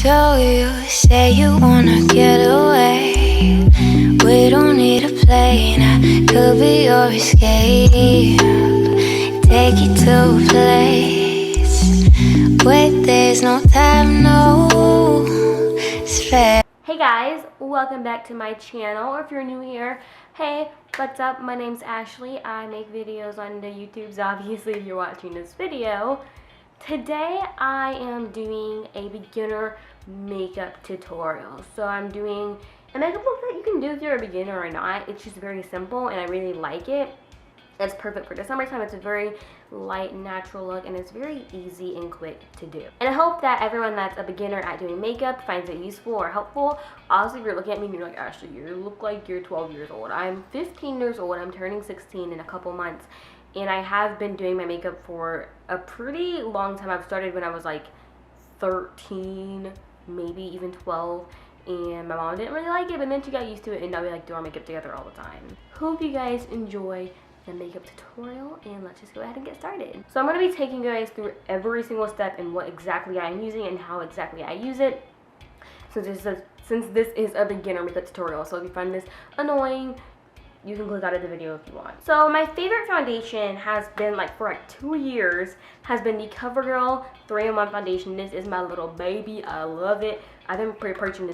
So you say you wanna get away. We don't need a plane, I could be your escape. Take you to a place where there's no time, no space. Hey guys, welcome back to my channel, or if you're new here, hey, what's up? My name's Ashley. I make videos on the YouTubes, obviously, if you're watching this video. Today I am doing a beginner makeup tutorial. So I'm doing a makeup look that you can do if you're a beginner or not. It's just very simple and I really like it. It's perfect for the summertime. It's a very light, natural look, and it's very easy and quick to do. And I hope that everyone that's a beginner at doing makeup finds it useful or helpful. Honestly, if you're looking at me and you're like, Ashley, you look like you're 12 years old. I'm 15 years old. I'm turning 16 in a couple months. And I have been doing my makeup for a pretty long time. I've started when I was like 13, maybe even 12. And my mom didn't really like it, but then she got used to it, and now we like do our makeup together all the time. Hope you guys enjoy the makeup tutorial, and let's just go ahead and get started. So I'm going to be taking you guys through every single step and what exactly I'm using and how exactly I use it. Since this is a beginner makeup tutorial, so if you find this annoying, you can click out of the video if you want. So my favorite foundation has been, like, for like 2 years, has been the Covergirl 3-in-1 foundation. This is my little baby. I love it. I've been repurchasing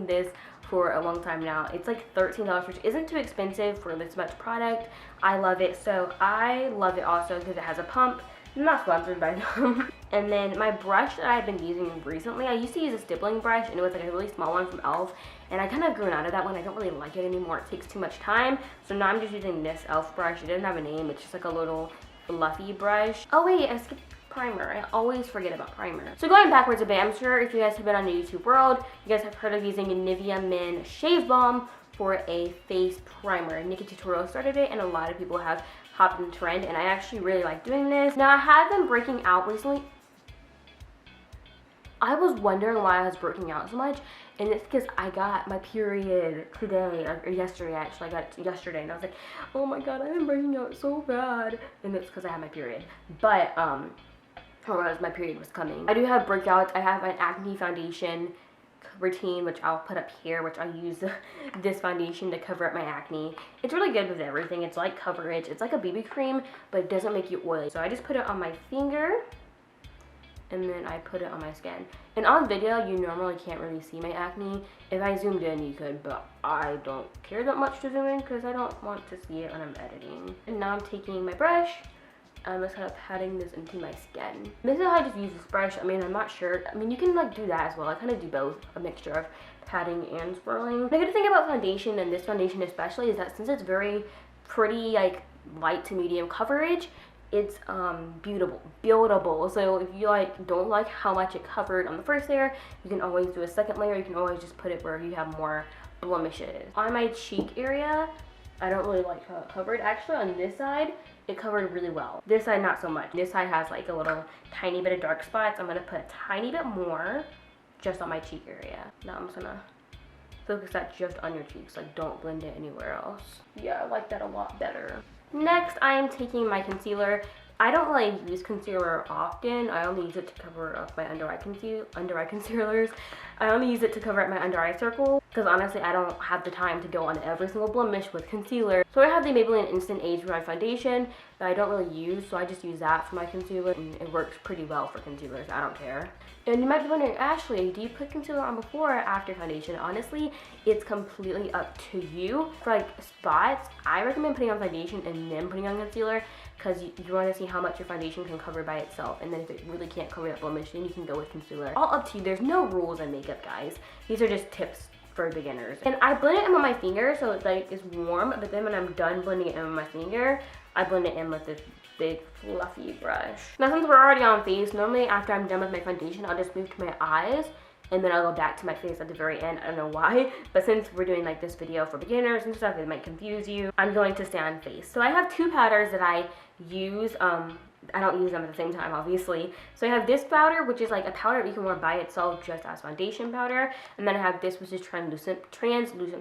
this for a long time now. It's like $13, which isn't too expensive for this much product. I love it. So I love it also because it has a pump. I'm not sponsored by them. And then my brush that I've been using recently, I used to use a stippling brush, and it was like a really small one from e.l.f. And I kind of grew out of that one. I don't really like it anymore. It takes too much time. So now I'm just using this e.l.f. brush. It doesn't have a name. It's just like a little fluffy brush. Oh wait, I skipped primer. I always forget about primer. So going backwards a bit, I'm sure if you guys have been on the YouTube world, you guys have heard of using a Nivea Men Shave Balm for a face primer. Nikki Tutorial started it, and a lot of people have hopped in trend, and I actually really like doing this. Now I have been breaking out recently. I was wondering why I was breaking out so much, and it's because I got my period today, or yesterday actually. I got it yesterday, and I was like, oh my god, I've been breaking out so bad, and it's because I had my period. But or as my period was coming. I do have breakouts. I have an acne foundation routine, which I'll put up here, which I use this foundation to cover up my acne. It's really good with everything. It's like coverage. It's like a BB cream, but it doesn't make you oily. So I just put it on my finger, and then I put it on my skin. And on video, you normally can't really see my acne. If I zoomed in, you could, but I don't care that much to zoom in because I don't want to see it when I'm editing. And now I'm taking my brush. I'm just kind of patting this into my skin. This is how I just use this brush. I mean, I'm not sure. I mean, you can like do that as well. I kind of do both, a mixture of patting and swirling. The good thing about foundation, and this foundation especially, is that since it's very pretty, like light to medium coverage, it's buildable. So if you like don't like how much it covered on the first layer, you can always do a second layer. You can always just put it where you have more blemishes. On my cheek area, I don't really like how it covered. Actually, on this side, it covered really well. This side, not so much. This side has like a little tiny bit of dark spots. I'm gonna put a tiny bit more just on my cheek area. Now I'm just gonna focus that just on your cheeks. Like, don't blend it anywhere else. Yeah, I like that a lot better. Next, I am taking my concealer. I don't really use concealer often. I only use it to cover up my under eye concealers. I only use it to cover up my under eye circle because honestly, I don't have the time to go on every single blemish with concealer. So I have the Maybelline Instant Age Revive foundation that I don't really use, so I just use that for my concealer, and it works pretty well for concealers. I don't care. And you might be wondering, Ashley, do you put concealer on before or after foundation? Honestly, it's completely up to you. For like spots, I recommend putting on foundation and then putting on concealer, because you want to see how much your foundation can cover by itself, and then if it really can't cover that blemish, then you can go with concealer. All up to you. There's no rules in makeup, guys. These are just tips for beginners. And I blend it in with my finger, so it's like it's warm, but then when I'm done blending it in with my finger, I blend it in with this big fluffy brush. Now since we're already on face, normally after I'm done with my foundation, I'll just move to my eyes, and then I'll go back to my face at the very end. I don't know why, but since we're doing like this video for beginners and stuff, it might confuse you. I'm going to stay on face. So I have two powders that I use. I don't use them at the same time, obviously. So I have this powder, which is like a powder that you can wear by itself just as foundation powder, and then I have this, which is translucent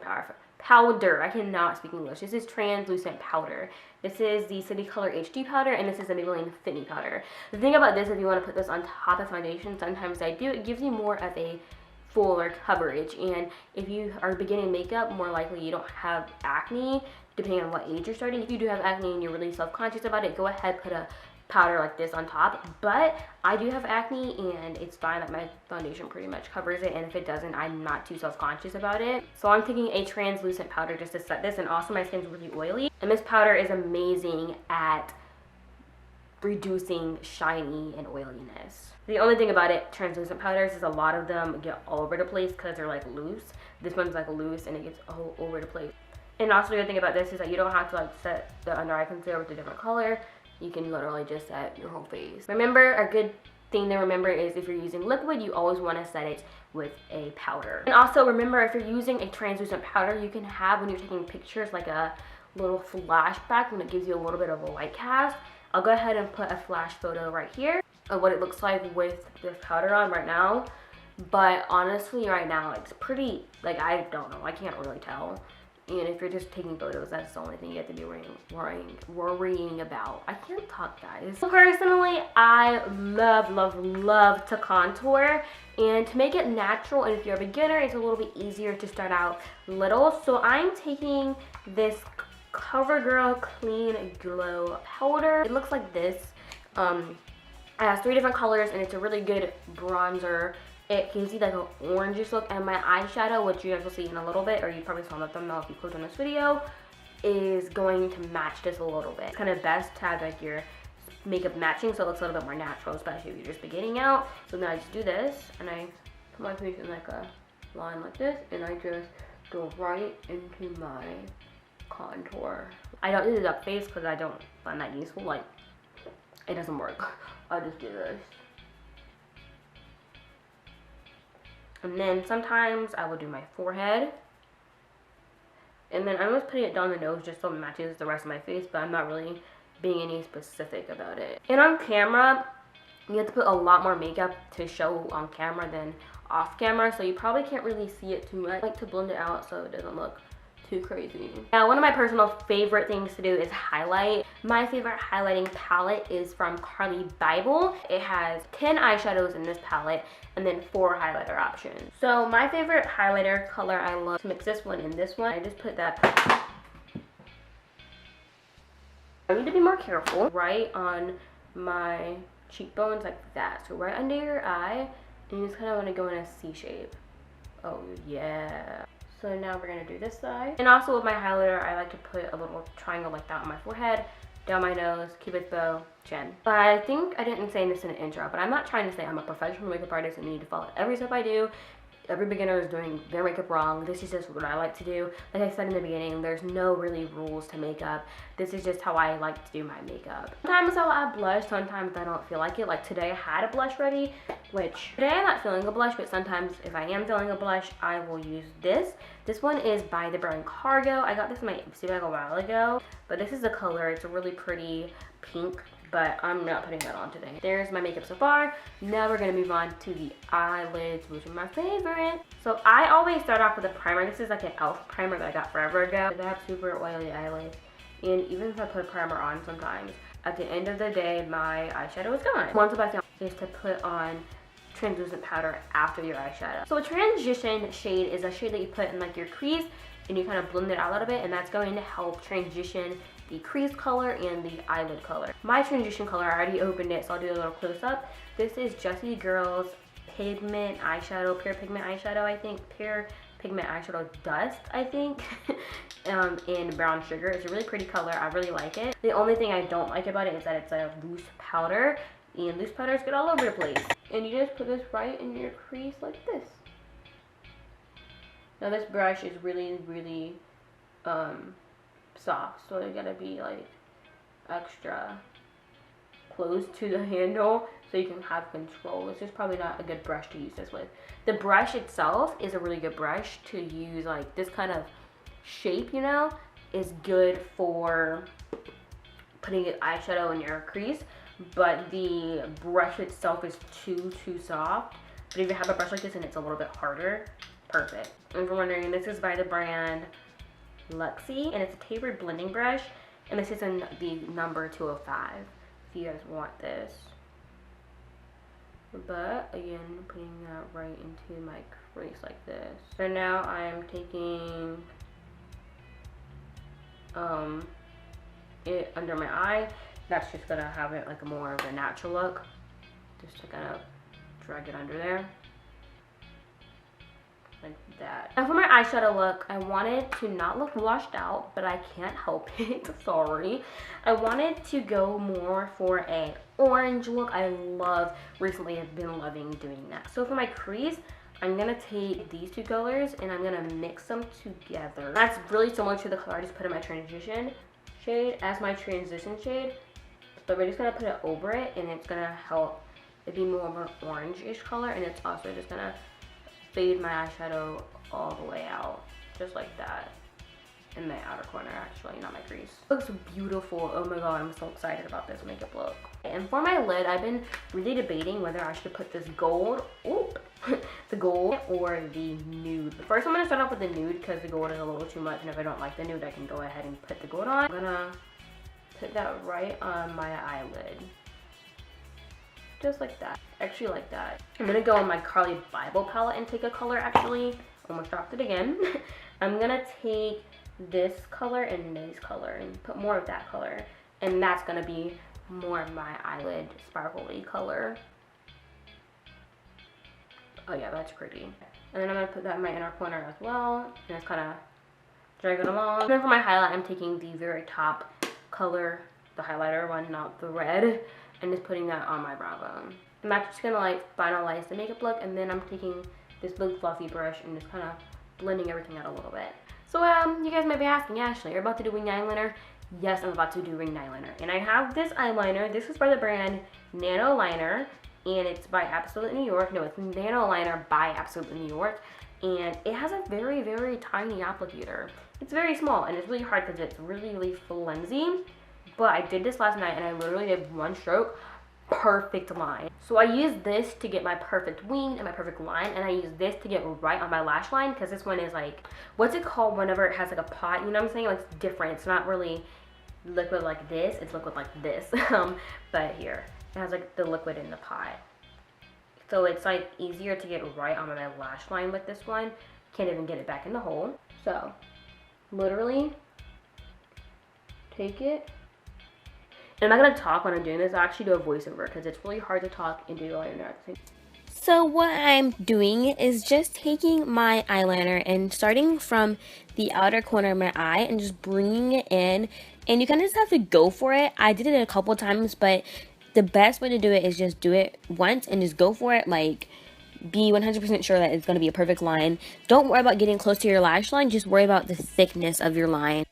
powder. I cannot speak English. This is translucent powder. This is the City Color HD powder, and this is the Maybelline FIT Me Powder. The thing about this, if you want to put this on top of foundation, sometimes I do, it gives you more of a fuller coverage. And if you are beginning makeup, more likely you don't have acne, depending on what age you're starting. If you do have acne and you're really self-conscious about it, go ahead, put a powder like this on top. But I do have acne, and it's fine that my foundation pretty much covers it, and if it doesn't, I'm not too self-conscious about it. So I'm taking a translucent powder just to set this, and also my skin's really oily, and this powder is amazing at reducing shiny and oiliness. The only thing about it, translucent powders, is a lot of them get all over the place because they're like loose. This one's like loose and it gets all over the place. And also the other thing about this is that you don't have to like set the under eye concealer with a different color. You can literally just set your whole face. Remember, a good thing to remember is if you're using liquid, you always want to set it with a powder. And also remember, if you're using a translucent powder, you can have, when you're taking pictures, like a little flashback when it gives you a little bit of a light cast. I'll go ahead and put a flash photo right here of what it looks like with this powder on right now. But honestly, right now, it's pretty, like, I don't know, I can't really tell. And if you're just taking photos, that's the only thing you have to be worrying about. I can't talk, guys. Personally, I love to contour. And to make it natural, and if you're a beginner, it's a little bit easier to start out little. So I'm taking this Covergirl Clean Glow powder. It looks like this. It has 3 different colors, and it's a really good bronzer. It gives you like an orangish look, and my eyeshadow, which you guys will see in a little bit, or you probably saw in the thumbnail if you clicked on this video, is going to match this a little bit. It's kind of best to have like your makeup matching, so it looks a little bit more natural, especially if you're just beginning out. So then I just do this, and I put my face in like a line like this, and I just go right into my contour. I don't do the up face because I don't find that useful. Like, it doesn't work. I just do this. And then sometimes I will do my forehead. And then I'm just putting it down the nose just so it matches the rest of my face, but I'm not really being any specific about it. And on camera, you have to put a lot more makeup to show on camera than off camera, so you probably can't really see it too much. I like to blend it out so it doesn't look too crazy. Now, one of my personal favorite things to do is highlight. My favorite highlighting palette is from Carli Bybel. It has 10 eyeshadows in this palette and then 4 highlighter options. So my favorite highlighter color, I love to mix this one and this one. I just put that. I need to be more careful. Right on my cheekbones like that. So right under your eye, and you just kind of want to go in a C shape. Oh yeah. So now we're gonna do this side. And also with my highlighter, I like to put a little triangle like that on my forehead, down my nose, cupid's bow, chin. But I think I didn't say this in the intro, but I'm not trying to say I'm a professional makeup artist and need to follow every step I do. Every beginner is doing their makeup wrong. This is just what I like to do. Like I said in the beginning, there's no really rules to makeup. This is just how I like to do my makeup. Sometimes I'll add blush, sometimes I don't feel like it. Like today I had a blush ready, which today I'm not feeling a blush, but sometimes if I am feeling a blush, I will use this. This one is by the brand Cargo. I got this in my Ipsy bag a while ago, but this is the color. It's a really pretty pink, but I'm not putting that on today. There's my makeup so far. Now we're gonna move on to the eyelids, which are my favorite. So I always start off with a primer. This is like an e.l.f. primer that I got forever ago. I have super oily eyelids, and even if I put a primer on sometimes, at the end of the day, my eyeshadow is gone. One tip I found is to put on translucent powder after your eyeshadow. So a transition shade is a shade that you put in like your crease, and you kind of blend it out a little bit, and that's going to help transition the crease color and the eyelid color. My transition color, I already opened it, so I'll do a little close up. This is Jessie Girl's Pigment eyeshadow, Pure Pigment eyeshadow, I think. Pure Pigment eyeshadow dust, I think, in brown sugar. It's a really pretty color. I really like it. The only thing I don't like about it is that it's a loose powder, and loose powders get all over the place. And you just put this right in your crease like this. Now this brush is really soft, so you gotta be like extra close to the handle so you can have control. This is probably not a good brush to use this with. The brush itself is a really good brush to use, like this kind of shape, you know, is good for putting an eyeshadow in your crease, but the brush itself is too soft. But if you have a brush like this and it's a little bit harder, perfect. And if you're wondering, this is by the brand Luxie, and it's a tapered blending brush, And this is in the number 205 if you guys want this. But again, putting that right into my crease like this. So now I'm taking it under my eye. That's just gonna have it like more of a natural look. Just to kind of drag it under there. Like that. Now for my eyeshadow look, I wanted to not look washed out, but I can't help it. Sorry. I wanted to go more for a orange look. Recently I've been loving doing that. So for my crease, I'm gonna take these two colors and I'm gonna mix them together. That's really similar to the color I just put in my transition shade as my transition shade, but we're just gonna put it over it, and it's gonna help it be more of an orange-ish color, and it's also just gonna fade my eyeshadow all the way out, just like that. In my outer corner, actually, not my crease. Looks beautiful. Oh my god, I'm so excited about this makeup look. And for my lid, I've been really debating whether I should put this gold, the gold, or the nude. First, I'm gonna start off with the nude because the gold is a little too much, and if I don't like the nude, I can go ahead and put the gold on. I'm gonna put that right on my eyelid. Just like that. Actually like that. I'm gonna go on my Carli Bybel palette and take a color, actually. Almost dropped it again. I'm gonna take this color and this color and put more of that color, and that's gonna be more of my eyelid sparkly color. Oh yeah, that's pretty. And then I'm gonna put that in my inner corner as well, and just kind of drag it along. And then for my highlight, I'm taking the very top color, the highlighter one, not the red, and just putting that on my brow bone. I'm actually just gonna like finalize the makeup look, and then I'm taking this big fluffy brush and just kind of blending everything out a little bit. So you guys might be asking, Ashley, you're about to do wing eyeliner? Yes, I'm about to do wing eyeliner. And I have this eyeliner. This is by the brand Nano Liner, and it's by Absolute New York. No, it's Nano Liner by Absolute New York. And it has a very, very tiny applicator. It's very small, and it's really hard because it's really, really flimsy. But I did this last night, and I literally did one stroke. Perfect line. So I use this to get my perfect wing and my perfect line, and I use this to get right on my lash line, because this one is like, what's it called whenever it has like a pot, you know what I'm saying? Like, it's different. It's not really liquid like this, it's liquid like this. But here it has like the liquid in the pot, so it's like easier to get right on my lash line with this one. Can't even get it back in the hole. So literally take it. And I'm not going to talk when I'm doing this. I actually do a voiceover because it's really hard to talk and do eyeliner at the same time. So what I'm doing is just taking my eyeliner and starting from the outer corner of my eye and just bringing it in. And you kind of just have to go for it. I did it a couple times, but the best way to do it is just do it once and just go for it. Like, be 100% sure that it's going to be a perfect line. Don't worry about getting close to your lash line. Just worry about the thickness of your line.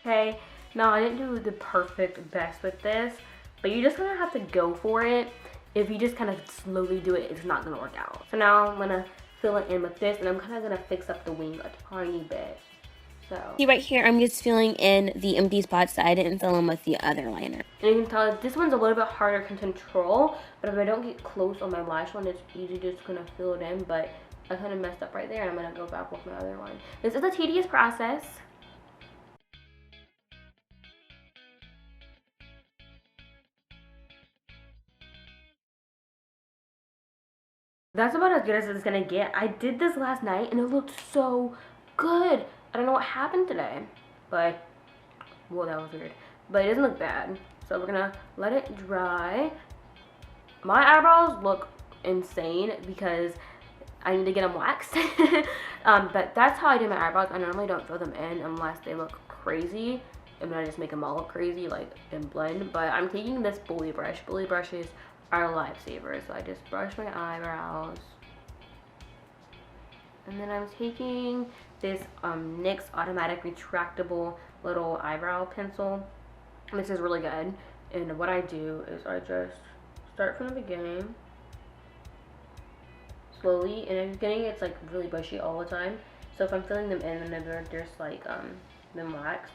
Okay, now I didn't do the perfect best with this, but you just gonna have to go for it. If you just kind of slowly do it, it's not gonna work out. So now I'm gonna fill it in with this, and I'm kind of gonna fix up the wing a tiny bit. So See right here, I'm just filling in the empty spots that I didn't fill in with the other liner. And you can tell this one's a little bit harder to control, but if I don't get close on my lash line, it's easy just gonna fill it in, but I kind of messed up right there, and I'm gonna go back with my other one. This is a tedious process. That's about as good as it's gonna get. I did this last night and it looked so good. I don't know what happened today, but, well, that was weird. But it doesn't look bad. So we're gonna let it dry. My eyebrows look insane because I need to get them waxed. But that's how I do my eyebrows. I normally don't fill them in unless they look crazy. And then I just make them all look crazy, like, and blend. But I'm taking this Bully brush. Bully brushes are lifesavers. So I just brush my eyebrows. And then I'm taking this NYX automatic retractable little eyebrow pencil. This is really good. And what I do is I just start from the beginning. Slowly. And in the beginning it's like really bushy all the time. So if I'm filling them in and they're just like them waxed,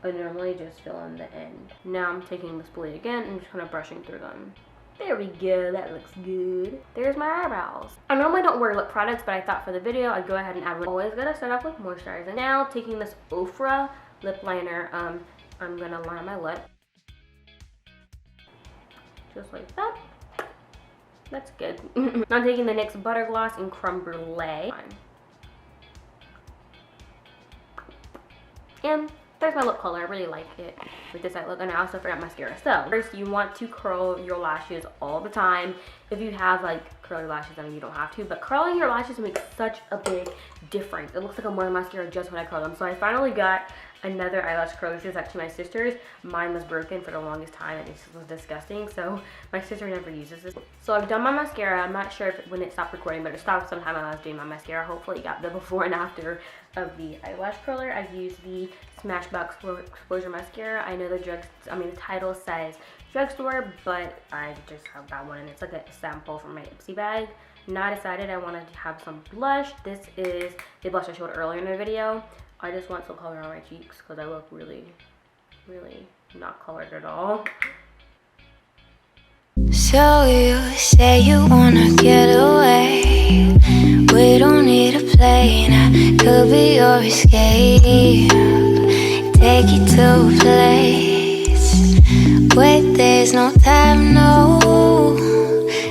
I normally just fill in the end. Now I'm taking this blade again and just kind of brushing through them. There we go, that looks good. There's my eyebrows. I normally don't wear lip products, but I thought for the video I'd go ahead and add one. Always gotta start off with moisturizer. Now taking this OFRA Lip Liner, I'm gonna line my lip. Just like that. That's good. Now I'm taking the NYX Butter Gloss in Creme Brulee. And there's my lip color. I really like it with this eye look. And I also forgot mascara. So first, you want to curl your lashes all the time. If you have like curly lashes, I mean you don't have to, but curling your lashes makes such a big difference. It looks like I'm wearing mascara just when I curl them. So I finally got another eyelash curler. This is actually my sister's. Mine was broken for the longest time and it just was disgusting. So my sister never uses this. So I've done my mascara. I'm not sure if when it stopped recording, but it stopped sometime when I was doing my mascara. Hopefully you got the before and after of the eyelash curler. I used the Smashbox Exposure Mascara. I know the title says Drugstore, but I just have that one and it's like a sample from my Ipsy bag. Now I decided I wanted to have some blush. This is the blush I showed earlier in the video. I just want some color on my cheeks because I look really, really not colored at all. So you say you wanna get away. We don't need a plane. I could be your escape. Take you to a place where there's no time, no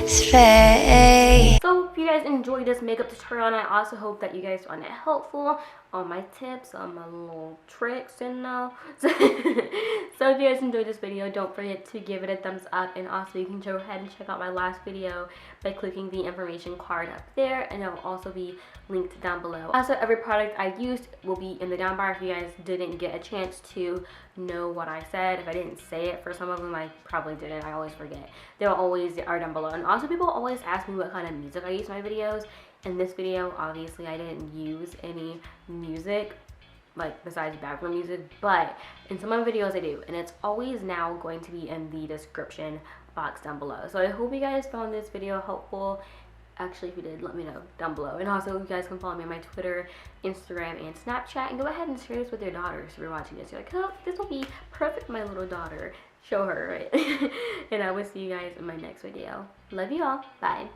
space. So if you guys enjoyed this makeup tutorial, and I also hope that you guys found it helpful on my tips, on my little tricks and all. So if you guys enjoyed this video, don't forget to give it a thumbs up, and also you can go ahead and check out my last video by clicking the information card up there, and it will also be linked down below. Also, every product I used will be in the down bar if you guys didn't get a chance to know what I said. If I didn't say it for some of them, I probably didn't. I always forget. They always are down below. And also, people always ask me what kind of music I use in my videos. In this video, obviously, I didn't use any music, like besides background music, but in some of my videos I do, and it's always now going to be in the description box down below. So I hope you guys found this video helpful. Actually, if you did, let me know down below. And also, you guys can follow me on my Twitter, Instagram, and Snapchat, and go ahead and share this with your daughters if you're watching this. You're like, oh, this will be perfect for my little daughter. Show her, right? And I will see you guys in my next video. Love you all. Bye.